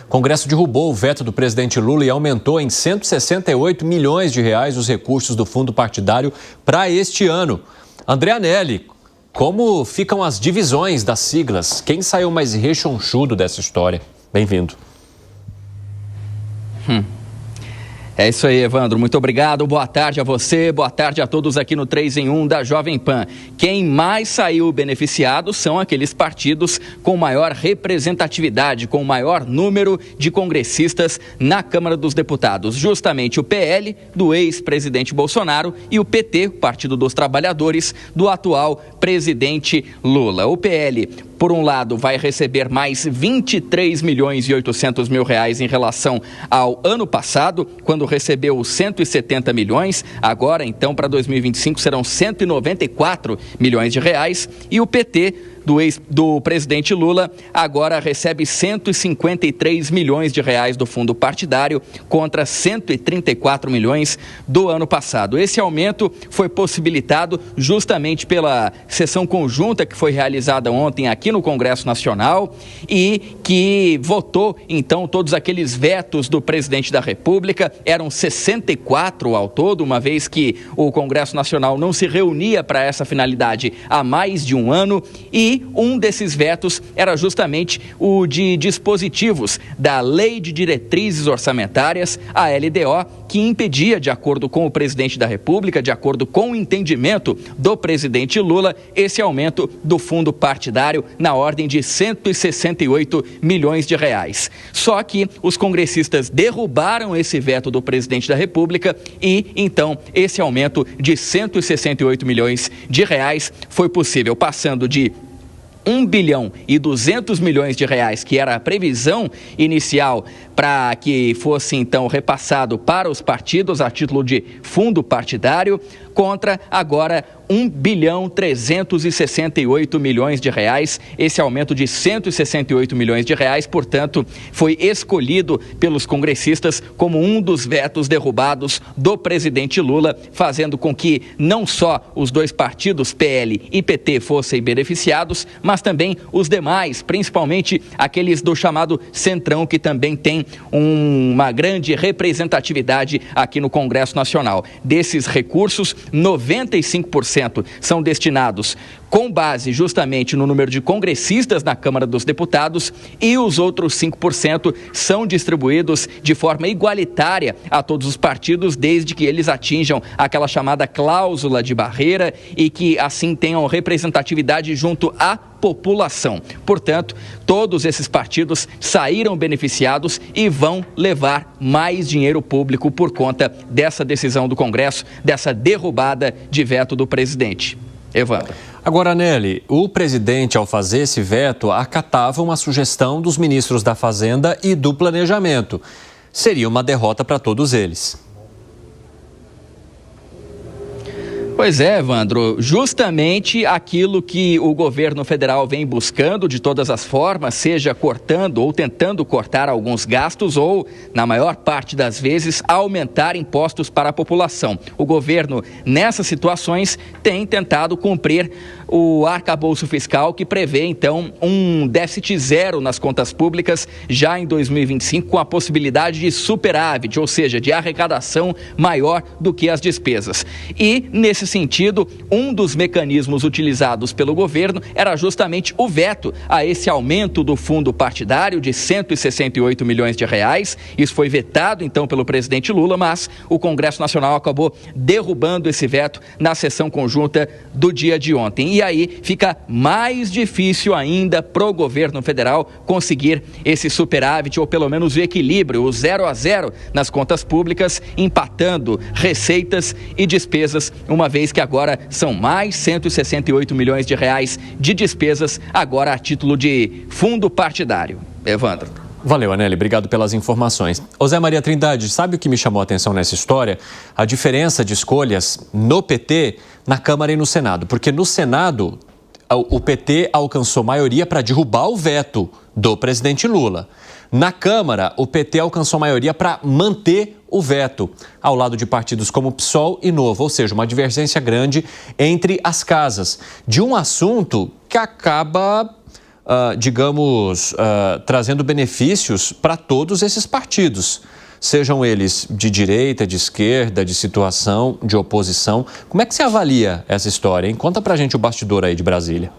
O Congresso derrubou o veto do presidente Lula e aumentou em 168 milhões de reais os recursos do fundo partidário para este ano. André Anelli, como ficam as divisões das siglas? Quem saiu mais rechonchudo dessa história? Bem-vindo. É isso aí, Evandro. Muito obrigado. Boa tarde a você, boa tarde a todos aqui no 3 em 1 da Jovem Pan. Quem mais saiu beneficiado são aqueles partidos com maior representatividade, com maior número de congressistas na Câmara dos Deputados. Justamente o PL, do ex-presidente Bolsonaro, e o PT, o Partido dos Trabalhadores, do atual presidente Lula. O PL, por um lado, vai receber mais 23 milhões e 800 mil reais em relação ao ano passado, quando recebeu 170 milhões. Agora, então, para 2025 serão 194 milhões de reais. E o PT, do presidente Lula, agora recebe 153 milhões de reais do fundo partidário contra 134 milhões do ano passado. Esse aumento foi possibilitado justamente pela sessão conjunta que foi realizada ontem aqui no Congresso Nacional e que votou, então, todos aqueles vetos do presidente da República. Eram 64 ao todo, uma vez que o Congresso Nacional não se reunia para essa finalidade há mais de um ano, e um desses vetos era justamente o de dispositivos da Lei de Diretrizes Orçamentárias, a LDO, que impedia, de acordo com o presidente da República, de acordo com o entendimento do presidente Lula, esse aumento do fundo partidário na ordem de 168 milhões de reais. Só que os congressistas derrubaram esse veto do presidente da República e, então, esse aumento de 168 milhões de reais foi possível, passando de 1 bilhão e 200 milhões de reais, que era a previsão inicial para que fosse, então, repassado para os partidos a título de fundo partidário, contra agora 1 bilhão 368 milhões de reais. Esse aumento de 168 milhões de reais, portanto, foi escolhido pelos congressistas como um dos vetos derrubados do presidente Lula, fazendo com que não só os dois partidos, PL e PT, fossem beneficiados, mas também os demais, principalmente aqueles do chamado Centrão, que também tem uma grande representatividade aqui no Congresso Nacional. Desses recursos, 95% são destinados com base justamente no número de congressistas na Câmara dos Deputados, e os outros 5% são distribuídos de forma igualitária a todos os partidos, desde que eles atinjam aquela chamada cláusula de barreira e que assim tenham representatividade junto à população. Portanto, todos esses partidos saíram beneficiados e vão levar mais dinheiro público por conta dessa decisão do Congresso, dessa derrubada de veto do presidente. Evandro. Agora, Anelli, o presidente, ao fazer esse veto, acatava uma sugestão dos ministros da Fazenda e do Planejamento. Seria uma derrota para todos eles. Pois é, Evandro, justamente aquilo que o governo federal vem buscando de todas as formas, seja cortando ou tentando cortar alguns gastos ou, na maior parte das vezes, aumentar impostos para a população. O governo, nessas situações, tem tentado cumprir o arcabouço fiscal, que prevê, então, um déficit zero nas contas públicas já em 2025, com a possibilidade de superávit, ou seja, de arrecadação maior do que as despesas. E, nesse sentido, um dos mecanismos utilizados pelo governo era justamente o veto a esse aumento do fundo partidário de 168 milhões de reais. Isso foi vetado, então, pelo presidente Lula, mas o Congresso Nacional acabou derrubando esse veto na sessão conjunta do dia de ontem. E aí fica mais difícil ainda para o governo federal conseguir esse superávit, ou pelo menos o equilíbrio, o 0 a 0 nas contas públicas, empatando receitas e despesas, uma vez que agora são mais 168 milhões de reais de despesas, agora a título de fundo partidário. Evandro. Valeu, Anelli. Obrigado pelas informações. Ô Zé Maria Trindade, sabe o que me chamou a atenção nessa história? A diferença de escolhas no PT, na Câmara e no Senado. Porque no Senado, o PT alcançou maioria para derrubar o veto do presidente Lula. Na Câmara, o PT alcançou maioria para manter o veto, ao lado de partidos como PSOL e Novo, ou seja, uma divergência grande entre as casas, de um assunto que acaba digamos, trazendo benefícios para todos esses partidos, sejam eles de direita, de esquerda, de situação, de oposição. Como é que você avalia essa história, hein? Conta pra gente o bastidor aí de Brasília.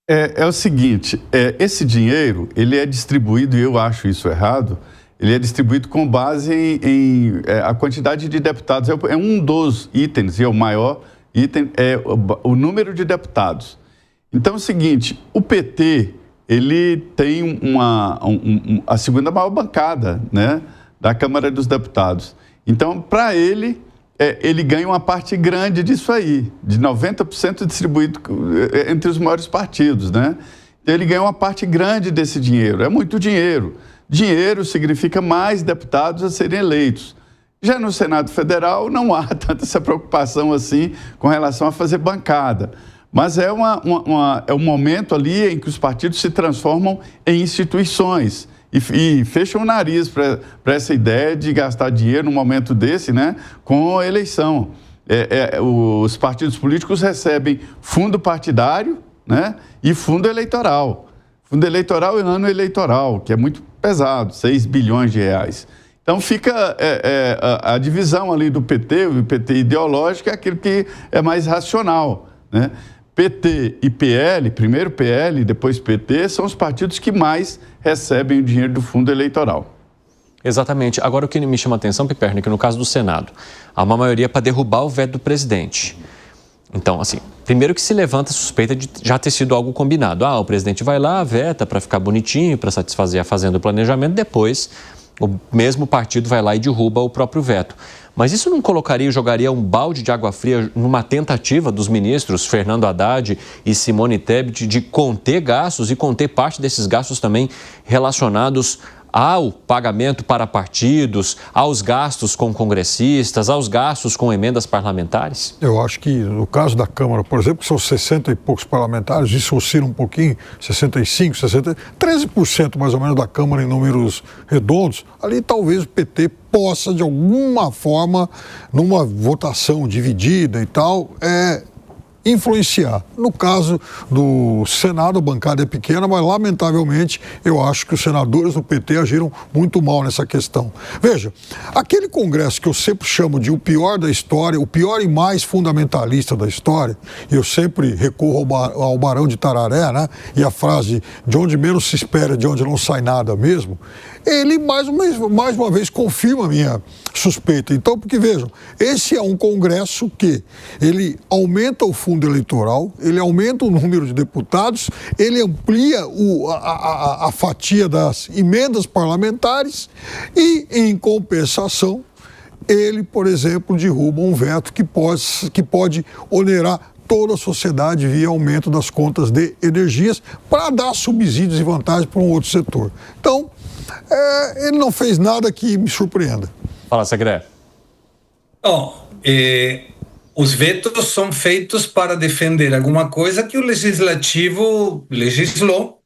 É o seguinte, esse dinheiro, ele é distribuído, e eu acho isso errado, ele é distribuído com base em a quantidade de deputados. É um dos itens, e é o maior item, é o número de deputados. Então é o seguinte, o PT, ele tem a segunda maior bancada, né, da Câmara dos Deputados. Então, para ele ganha uma parte grande disso aí, de 90% distribuído entre os maiores partidos, né? Então, ele ganha uma parte grande desse dinheiro, é muito dinheiro. Dinheiro significa mais deputados a serem eleitos. Já no Senado Federal não há tanta essa preocupação assim com relação a fazer bancada. Mas é um momento ali em que os partidos se transformam em instituições e fecham o nariz para essa ideia de gastar dinheiro num momento desse, né, com a eleição. Os partidos políticos recebem fundo partidário, né, e fundo eleitoral. Fundo eleitoral e ano eleitoral, que é muito pesado, 6 bilhões de reais. Então fica a divisão ali do PT, o PT ideológico é aquilo que é mais racional, né? PT e PL, primeiro PL, depois PT, são os partidos que mais recebem o dinheiro do fundo eleitoral. Exatamente. Agora, o que me chama a atenção, Piperno, é que no caso do Senado, há uma maioria para derrubar o veto do presidente. Então, assim, primeiro que se levanta a suspeita de já ter sido algo combinado. O presidente vai lá, veta para ficar bonitinho, para satisfazer a Fazenda do Planejamento, depois o mesmo partido vai lá e derruba o próprio veto. Mas isso não jogaria um balde de água fria numa tentativa dos ministros Fernando Haddad e Simone Tebet de conter gastos e conter parte desses gastos também relacionados ao pagamento para partidos, aos gastos com congressistas, aos gastos com emendas parlamentares? Eu acho que no caso da Câmara, por exemplo, que são 60 e poucos parlamentares, isso oscila um pouquinho, 65, 60, 13% mais ou menos da Câmara em números redondos, ali talvez o PT possa, de alguma forma, numa votação dividida e tal, influenciar. No caso do Senado, a bancada é pequena, mas lamentavelmente eu acho que os senadores do PT agiram muito mal nessa questão. Veja, aquele congresso que eu sempre chamo de o pior da história, o pior e mais fundamentalista da história, e eu sempre recorro ao Barão de Tararé, né? E a frase de onde menos se espera, de onde não sai nada mesmo, ele mais uma vez confirma a minha suspeita. Então, porque vejam, esse é um congresso que ele aumenta o fundo eleitoral, ele aumenta o número de deputados, ele amplia a fatia das emendas parlamentares e, em compensação, ele, por exemplo, derruba um veto que pode onerar toda a sociedade via aumento das contas de energias para dar subsídios e vantagens para um outro setor. Então, ele não fez nada que me surpreenda. Fala, Segre. Os vetos são feitos para defender alguma coisa que o Legislativo legislou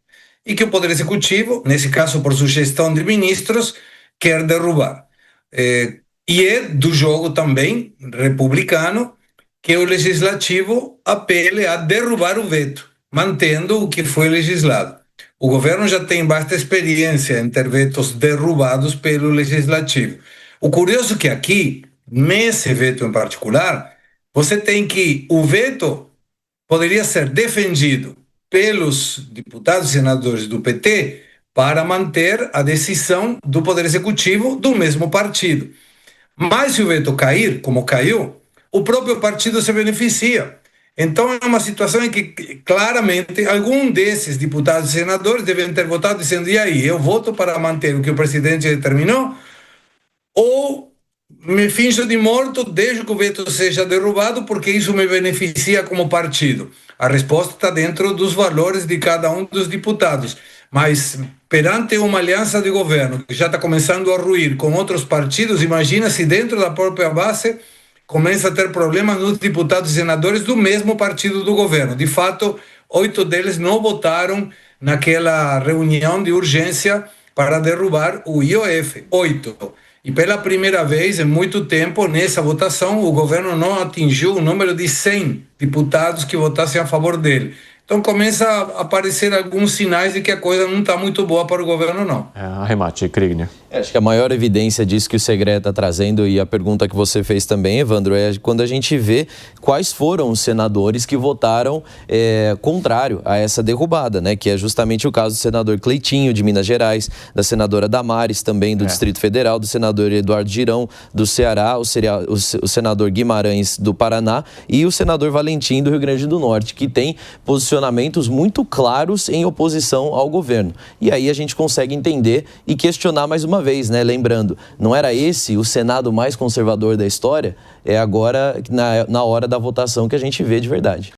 e que o Poder Executivo, nesse caso por sugestão de ministros, quer derrubar. E é do jogo também republicano que o Legislativo apele a derrubar o veto, mantendo o que foi legislado. O governo já tem vasta experiência em ter vetos derrubados pelo Legislativo. O curioso é que aqui, nesse veto em particular, você tem que o veto poderia ser defendido pelos deputados e senadores do PT para manter a decisão do Poder Executivo do mesmo partido. Mas se o veto cair, como caiu, o próprio partido se beneficia. Então é uma situação em que claramente algum desses deputados e senadores devem ter votado dizendo: e aí, eu voto para manter o que o presidente determinou ou me finjo de morto, deixo que o veto seja derrubado porque isso me beneficia como partido? A resposta está dentro dos valores de cada um dos deputados. Mas perante uma aliança de governo que já está começando a ruir com outros partidos, imagina se dentro da própria base começa a ter problemas nos deputados e senadores do mesmo partido do governo. De fato, 8 deles não votaram naquela reunião de urgência para derrubar o IOF. 8. E pela primeira vez em muito tempo, nessa votação, o governo não atingiu o número de 100 deputados que votassem a favor dele. Então começa a aparecer alguns sinais de que a coisa não está muito boa para o governo, não. Arremate, Kriegner. Acho que a maior evidência disso que o Segré está trazendo, e a pergunta que você fez também, Evandro, é quando a gente vê quais foram os senadores que votaram contrário a essa derrubada, né? Que é justamente o caso do senador Cleitinho, de Minas Gerais, da senadora Damares, também do Distrito Federal, do senador Eduardo Girão, do Ceará, o senador Guimarães, do Paraná, e o senador Valentim, do Rio Grande do Norte, que tem posicionamentos muito claros em oposição ao governo. E aí a gente consegue entender e questionar mais uma vez, né? Lembrando, não era esse o Senado mais conservador da história? É agora, na hora da votação, que a gente vê de verdade.